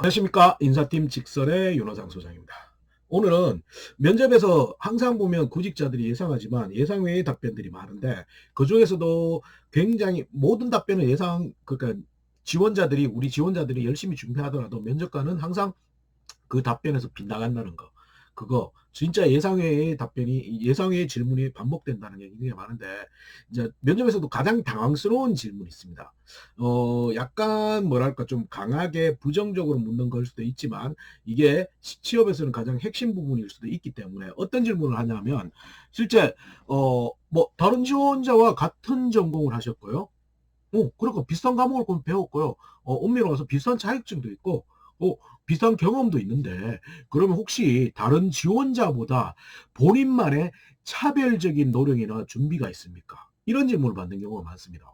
안녕하십니까. 인사팀 직설의 윤호상 소장입니다. 오늘은 면접에서 항상 보면 구직자들이 예상하지만 예상 외의 답변들이 많은데 그중에서도 굉장히 모든 답변을 그러니까 우리 지원자들이 열심히 준비하더라도 면접관은 항상 그 답변에서 빗나간다는 거. 그거 진짜 예상외의 답변이 예상외의 질문이 반복된다는 얘기가 굉장히 많은데 이제 면접에서도 가장 당황스러운 질문이 있습니다. 약간 뭐랄까 좀 강하게 부정적으로 묻는 걸 수도 있지만 이게 취업에서는 가장 핵심 부분일 수도 있기 때문에 어떤 질문을 하냐면 실제 뭐 다른 지원자와 같은 전공을 하셨고요. 그러니까 비슷한 과목을 배웠고요. 엄밀히 와서 비슷한 자격증도 있고, 어, 비슷한 경험도 있는데, 그러면 혹시 다른 지원자보다 본인만의 차별적인 노력이나 준비가 있습니까? 이런 질문을 받는 경우가 많습니다.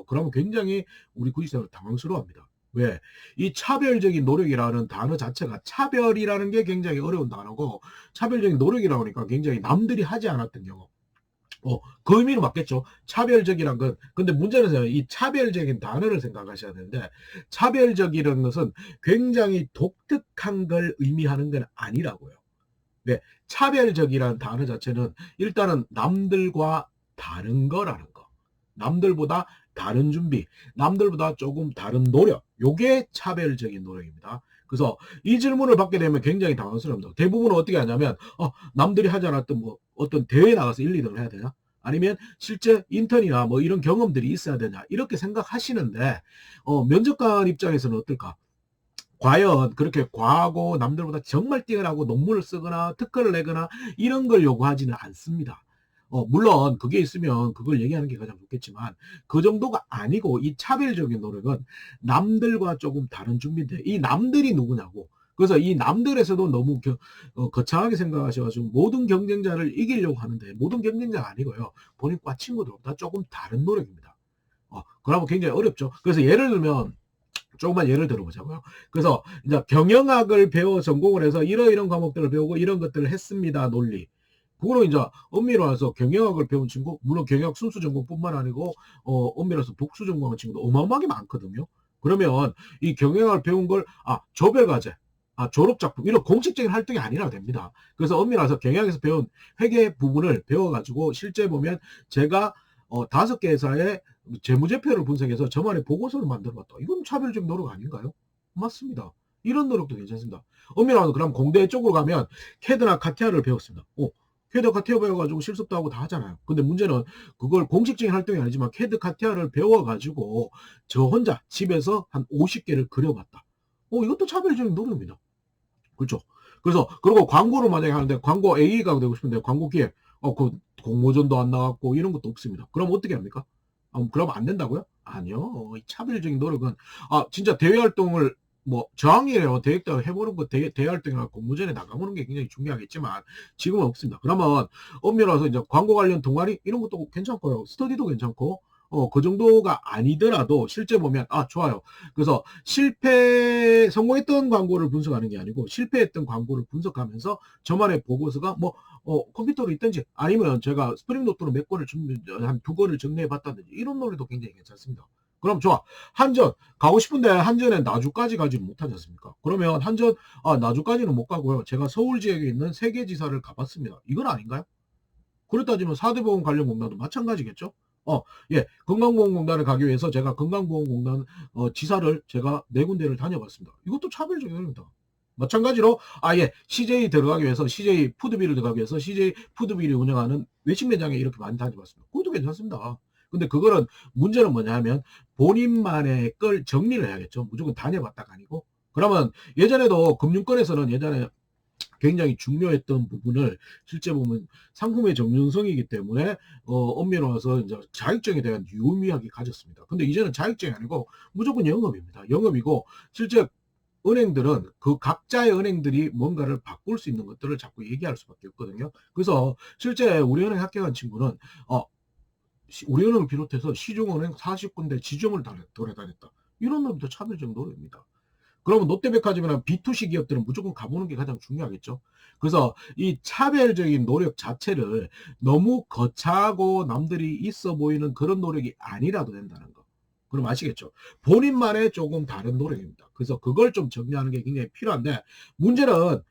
그러면 굉장히 우리 구직자들 당황스러워합니다. 왜? 이 차별적인 노력이라는 단어 자체가 차별이라는 게 굉장히 어려운 단어고, 차별적인 노력이라고 하니까 굉장히 남들이 하지 않았던 경험. 그 의미는 맞겠죠. 차별적이란 건. 근데 문제는 이 차별적인 단어를 생각하셔야 되는데, 차별적이라는 것은 굉장히 독특한 걸 의미하는 건 아니라고요. 네, 차별적이라는 단어 자체는 일단은 남들과 다른 거라는 거. 남들보다 다른 준비, 남들보다 조금 다른 노력. 요게 차별적인 노력입니다. 그래서 이 질문을 받게 되면 굉장히 당황스럽습니다. 대부분은 어떻게 하냐면, 남들이 하지 않았던 뭐 어떤 대회에 나가서 1, 2등을 해야 되나? 아니면 실제 인턴이나 뭐 이런 경험들이 있어야 되냐? 이렇게 생각하시는데, 면접관 입장에서는 어떨까? 과연 그렇게 과하고 남들보다 정말 뛰어나고 논문을 쓰거나 특허를 내거나 이런 걸 요구하지는 않습니다. 물론 그게 있으면 그걸 얘기하는 게 가장 좋겠지만 그 정도가 아니고 이 차별적인 노력은 남들과 조금 다른 준비인데 이 남들이 누구냐고. 그래서 이 남들에서도 너무 거창하게 생각하셔가지고 모든 경쟁자를 이기려고 하는데 모든 경쟁자가 아니고요. 본인 과 친구들보다 조금 다른 노력입니다. 그러면 굉장히 어렵죠. 그래서 예를 들면 조금만 예를 들어보자고요. 그래서 이제 경영학을 배워 전공을 해서 이런 과목들을 배우고 이런 것들을 했습니다. 논리. 그거로 이제 엄밀히 와서 경영학을 배운 친구, 물론 경영학 순수 전공뿐만 아니고 엄밀히 와서 복수 전공한 친구도 어마어마하게 많거든요. 그러면 이 경영학을 배운 걸 조별과제, 졸업 작품 이런 공식적인 활동이 아니라 됩니다. 그래서 엄밀히 와서 경영학에서 배운 회계 부분을 배워가지고 실제 보면 제가 5개 회사의 재무제표를 분석해서 저만의 보고서를 만들어봤다. 이건 차별적 노력 아닌가요? 맞습니다. 이런 노력도 괜찮습니다. 엄밀히 말해서 그럼 공대 쪽으로 가면 캐드나 카티아를 배웠습니다. 캐드 카티아 배워가지고 실습도 하고 다 하잖아요. 근데 문제는 그걸 공식적인 활동이 아니지만 캐드 카티아를 배워가지고 저 혼자 집에서 한 50개를 그려봤다. 이것도 차별적인 노력입니다. 그렇죠. 그래서 그리고 광고를 만약에 하는데 광고 A가 되고 싶은데 광고 기획 그 공모전도 안 나갔고 이런 것도 없습니다. 그럼 어떻게 합니까? 그럼 안 된다고요? 아니요. 이 차별적인 노력은 진짜 대외 활동을 뭐 저항이에요. 대회 때 해보는 거 대외 활동이나 공모전에 나가보는 게 굉장히 중요하겠지만 지금은 없습니다. 그러면 엄밀해서 이제 광고 관련 동아리 이런 것도 괜찮고요. 스터디도 괜찮고 그 정도가 아니더라도 실제 보면 좋아요. 그래서 성공했던 광고를 분석하는 게 아니고 실패했던 광고를 분석하면서 저만의 보고서가 뭐 컴퓨터로 있든지 아니면 제가 스프링 노트로 몇 권을 한 2권을 정리해 봤다든지 이런 노래도 굉장히 괜찮습니다. 그럼 좋아. 한전 가고 싶은데 한전에 나주까지 가지 못하지 않습니까? 그러면 한전 나주까지는 못 가고요. 제가 서울 지역에 있는 세계지사를 가봤습니다. 이건 아닌가요? 그렇다 따지면 4대 보험 관련 공단도 마찬가지겠죠? 예. 건강보험공단을 가기 위해서 제가 건강보험공단 지사를 제가 4군데를 다녀봤습니다. 이것도 차별적인 겁니다. 마찬가지로 예. CJ 들어가기 위해서 CJ 푸드빌을 들어가기 위해서 CJ 푸드빌이 운영하는 외식 매장에 이렇게 많이 다녀봤습니다. 그것도 괜찮습니다. 근데 그거는 문제는 뭐냐 하면 본인만의 걸 정리를 해야겠죠. 무조건 다녀봤다가 아니고. 그러면 예전에도 금융권에서는 예전에 굉장히 중요했던 부분을 실제 보면 상품의 정윤성이기 때문에 엄밀히 와서 이제 자격증에 대한 유의미하게 가졌습니다. 근데 이제는 자격증이 아니고 무조건 영업입니다. 영업이고 실제 은행들은 그 각자의 은행들이 뭔가를 바꿀 수 있는 것들을 자꾸 얘기할 수밖에 없거든요. 그래서 실제 우리 은행 합격한 친구는 우리 은행을 비롯해서 시중은행 40군데 지점을 돌아다녔다. 이런 놈도 차별적 노력입니다. 그러면 롯데백화점이나 B2C 기업들은 무조건 가보는 게 가장 중요하겠죠. 그래서 이 차별적인 노력 자체를 너무 거창하고 남들이 있어 보이는 그런 노력이 아니라도 된다는 거. 그럼 아시겠죠? 본인만의 조금 다른 노력입니다. 그래서 그걸 좀 정리하는 게 굉장히 필요한데 문제는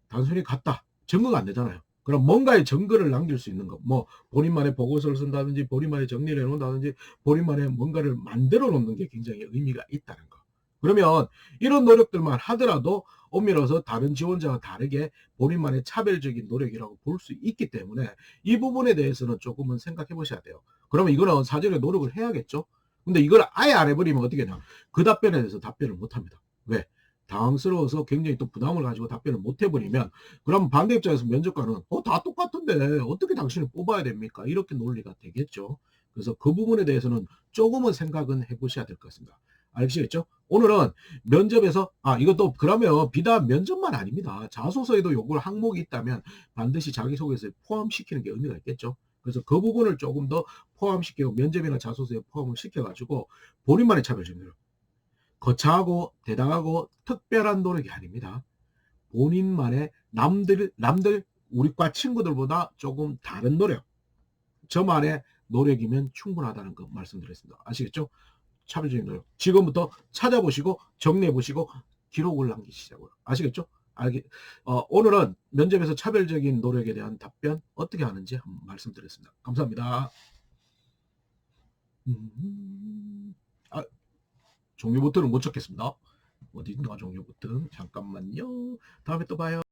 단순히 갔다. 증거가 안 되잖아요. 그럼 뭔가의 증거를 남길 수 있는 것. 뭐 본인만의 보고서를 쓴다든지 본인만의 정리를 해 놓는다든지 본인만의 뭔가를 만들어 놓는 게 굉장히 의미가 있다는 거. 그러면 이런 노력들만 하더라도 엄밀어서 다른 지원자와 다르게 본인만의 차별적인 노력이라고 볼 수 있기 때문에 이 부분에 대해서는 조금은 생각해 보셔야 돼요. 그러면 이거는 사전에 노력을 해야겠죠. 근데 이걸 아예 안 해버리면 어떻게 되냐. 그 답변에 대해서 답변을 못 합니다. 왜? 당황스러워서 굉장히 또 부담을 가지고 답변을 못 해버리면 그럼 반대 입장에서 면접관은 다 똑같은데 어떻게 당신을 뽑아야 됩니까? 이렇게 논리가 되겠죠. 그래서 그 부분에 대해서는 조금은 생각은 해보셔야 될 것 같습니다. 아시겠죠? 오늘은 면접에서 이것도 그러면 비단 면접만 아닙니다. 자소서에도 요걸 항목이 있다면 반드시 자기소개서에 포함시키는 게 의미가 있겠죠. 그래서 그 부분을 조금 더 포함시키고 면접이나 자소서에 포함을 시켜가지고 본인만의 차별점을 거창하고 대단하고 특별한 노력이 아닙니다. 본인만의 남들 우리과 친구들보다 조금 다른 노력, 저만의 노력이면 충분하다는 거 말씀드렸습니다. 아시겠죠? 차별적인 노력. 지금부터 찾아보시고 정리해보시고 기록을 남기시자고요. 아시겠죠? 오늘은 면접에서 차별적인 노력에 대한 답변 어떻게 하는지 한번 말씀드렸습니다. 감사합니다. 아, 종료 버튼을 못 찾겠습니다. 어디인가 종료 버튼. 잠깐만요. 다음에 또 봐요.